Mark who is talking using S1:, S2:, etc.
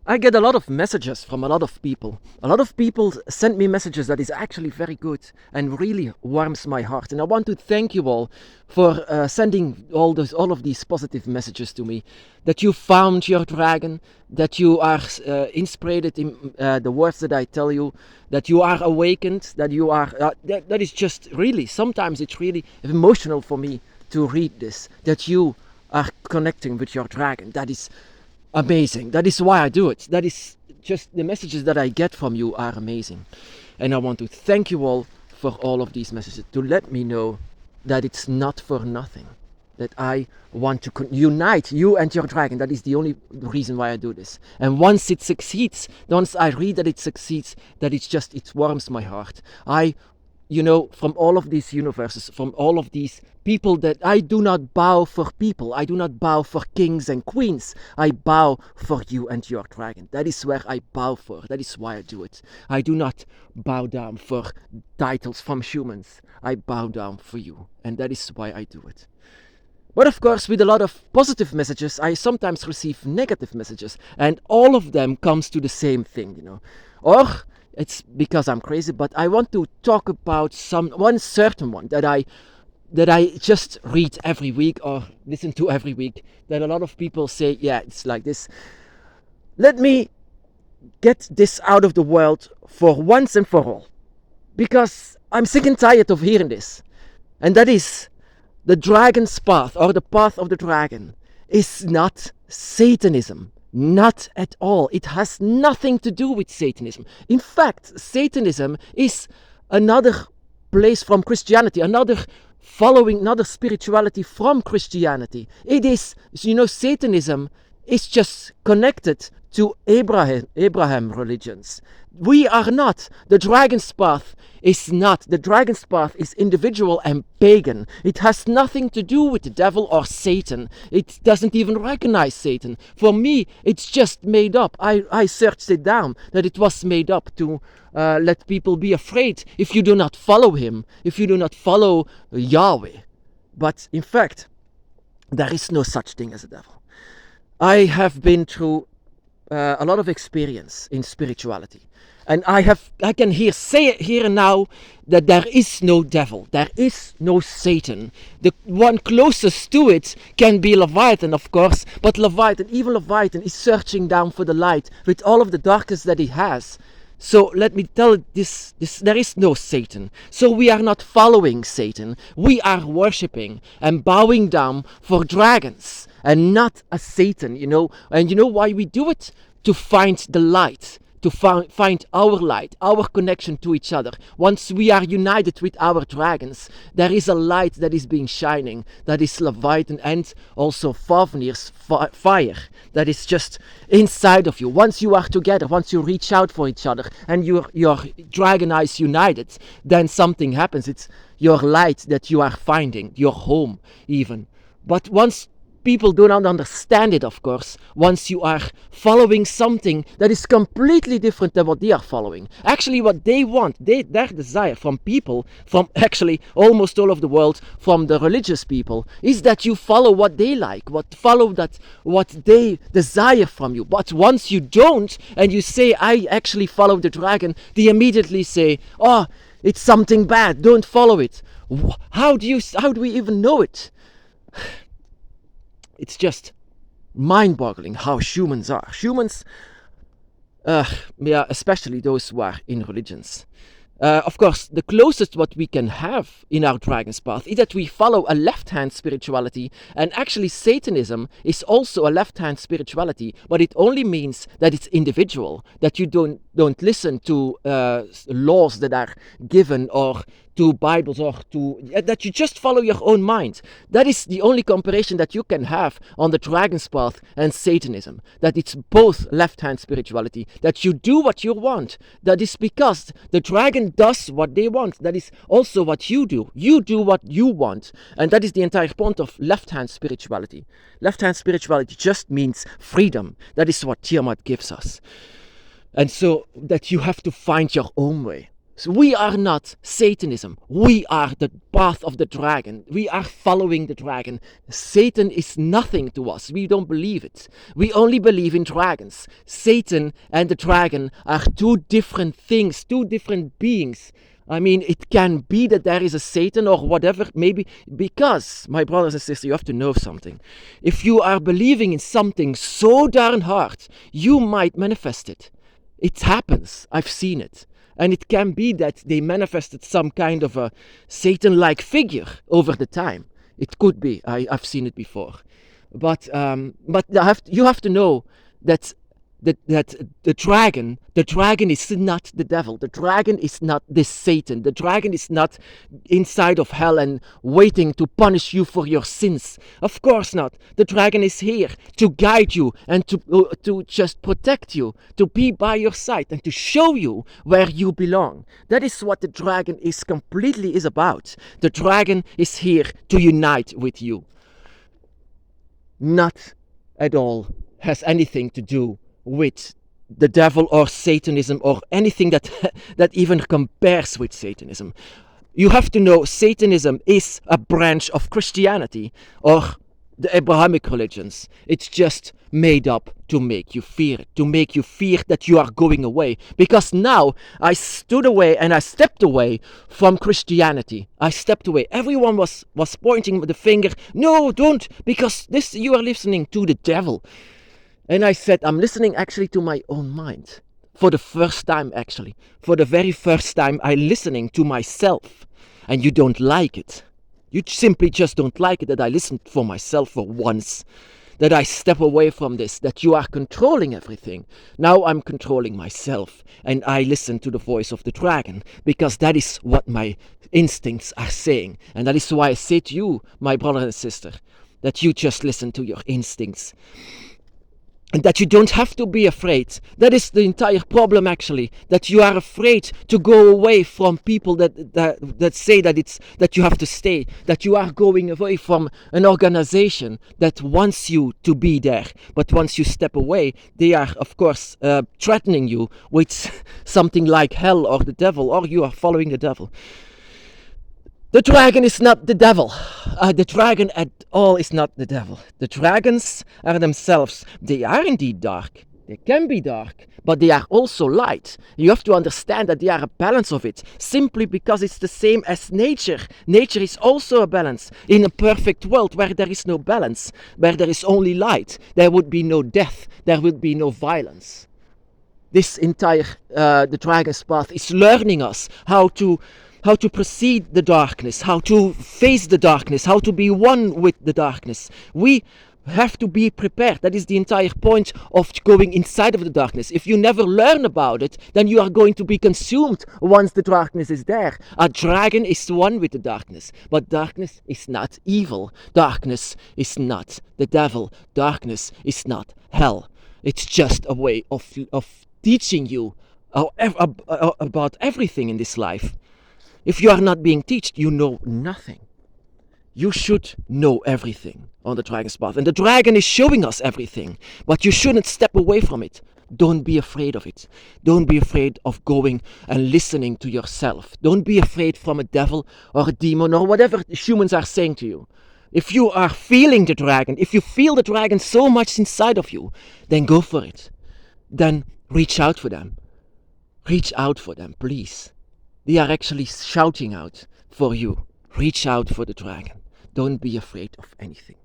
S1: I get a lot of messages from a lot of people. A lot of people send me messages that is actually very good and really warms my heart. And I want to thank you all for sending all of these positive messages to me. That you found your dragon, that you are inspired in the words that I tell you, that you are awakened, that you are. That is just really. Sometimes it's really emotional for me to read this. That you are connecting with your dragon. That is amazing. That is why I do it. That is just the messages that I get from you are amazing. And I want to thank you all for all of these messages to let me know that it's not for nothing. That I want to unite you and your dragon. That is the only reason why I do this. And once it succeeds, once I read that it succeeds, that it warms my heart. From all of these universes, from all of these people, that I do not bow for people. I do not bow for kings and queens. I bow for you and your dragon. That is where I bow for. That is why I do it. I do not bow down for titles from humans. I bow down for you. And that is why I do it. But of course, with a lot of positive messages, I sometimes receive negative messages. And all of them comes to the same thing, Or it's because I'm crazy, but I want to talk about one certain one that I just read every week or listen to every week, that a lot of people say, yeah, it's like this. Let me get this out of the world for once and for all, because I'm sick and tired of hearing this. And that is, the dragon's path, or the path of the dragon, is not Satanism. Not at all. It has nothing to do with Satanism. In fact, Satanism is another place from Christianity, another spirituality from Christianity. It is, Satanism is just connected to Abraham religions. We are not. The dragon's path is not. The dragon's path is individual and pagan. It has nothing to do with the devil or Satan. It doesn't even recognize Satan. For me, it's just made up. I searched it down, that it was made up to let people be afraid if you do not follow him, if you do not follow Yahweh. But in fact, there is no such thing as a devil. I have been through a lot of experience in spirituality. And I can say it here and now that there is no devil, there is no Satan. The one closest to it can be Leviathan, of course, but even Leviathan is searching down for the light with all of the darkness that he has. So let me tell this, there is no Satan. So we are not following Satan. We are worshipping and bowing down for dragons and not a Satan, And you know why we do it? To find the light. To find our light, our connection to each other. Once we are united with our dragons, there is a light that is being shining, that is Leviathan and also Fafnir's fire, that is just inside of you. Once you are together, once you reach out for each other, and your dragon eyes united, then something happens. It's your light that you are finding, your home even. But once people do not understand it, of course, once you are following something that is completely different than what they are following. Actually, what they want, their desire from people, from actually almost all of the world, from the religious people, is that you follow what they like, what they desire from you. But once you don't, and you say, I actually follow the dragon, they immediately say, oh, it's something bad, don't follow it. How do we even know it? It's just mind-boggling how humans are. Humans, especially those who are in religions. Of course, the closest what we can have in our dragon's path is that we follow a left-hand spirituality, and actually Satanism is also a left-hand spirituality, but it only means that it's individual, that you don't listen to laws that are given or to Bibles or that you just follow your own mind. That is the only comparison that you can have on the dragon's path and Satanism, that it's both left-hand spirituality, that you do what you want. That is because the dragon does what they want. That is also what you do. You do what you want. And that is the entire point of left-hand spirituality. Left-hand spirituality just means freedom. That is what Tiamat gives us. And so that you have to find your own way. So we are not Satanism. We are the path of the dragon. We are following the dragon. Satan is nothing to us. We don't believe it. We only believe in dragons. Satan and the dragon are two different things, two different beings. I mean, it can be that there is a Satan or whatever, maybe, because, my brothers and sisters, you have to know something. If you are believing in something so darn hard, you might manifest it. It happens. I've seen it. And it can be that they manifested some kind of a Satan-like figure over the time. It could be. I've seen it before. But you have to know that the dragon is not the devil. The dragon is not this Satan. The dragon is not inside of hell and waiting to punish you for your sins. Of course not. The dragon is here to guide you and to just protect you, to be by your side and to show you where you belong. That is what the dragon is about. The dragon is here to unite with you. Not at all has anything to do with the devil or Satanism or anything that even compares with Satanism. You have to know Satanism is a branch of Christianity or the Abrahamic religions. It's just made up to make you fear it, to make you fear that you are going away. Because now I stood away and I stepped away from Christianity. I stepped away. Everyone was pointing with the finger. No, don't, because you are listening to the devil. And I said, I'm listening actually to my own mind. For the first time, actually. For the very first time, I'm listening to myself. And you don't like it. You simply just don't like it that I listened for myself for once. That I step away from this. That you are controlling everything. Now I'm controlling myself. And I listen to the voice of the dragon. Because that is what my instincts are saying. And that is why I say to you, my brother and sister, that you just listen to your instincts. And that you don't have to be afraid. That is the entire problem, actually. That you are afraid to go away from people that say that you have to stay. That you are going away from an organization that wants you to be there. But once you step away, they are, of course, threatening you with something like hell or the devil, or you are following the devil. The dragon is not the devil. The dragon at all is not the devil. The dragons are themselves. They are indeed dark. They can be dark, but they are also light. You have to understand that they are a balance of it, simply because it's the same as nature. Nature is also a balance. In a perfect world where there is no balance, where there is only light, there would be no death, there would be no violence. This entire, the dragon's path is learning us how to precede the darkness, how to face the darkness, how to be one with the darkness. We have to be prepared. That is the entire point of going inside of the darkness. If you never learn about it, then you are going to be consumed once the darkness is there. A dragon is one with the darkness, but darkness is not evil. Darkness is not the devil. Darkness is not hell. It's just a way of teaching you about everything in this life. If you are not being taught, you know nothing. You should know everything on the dragon's path. And the dragon is showing us everything. But you shouldn't step away from it. Don't be afraid of it. Don't be afraid of going and listening to yourself. Don't be afraid from a devil or a demon or whatever humans are saying to you. If you are feeling the dragon, if you feel the dragon so much inside of you, then go for it. Then reach out for them. Reach out for them, please. They are actually shouting out for you. Reach out for the dragon. Don't be afraid of anything.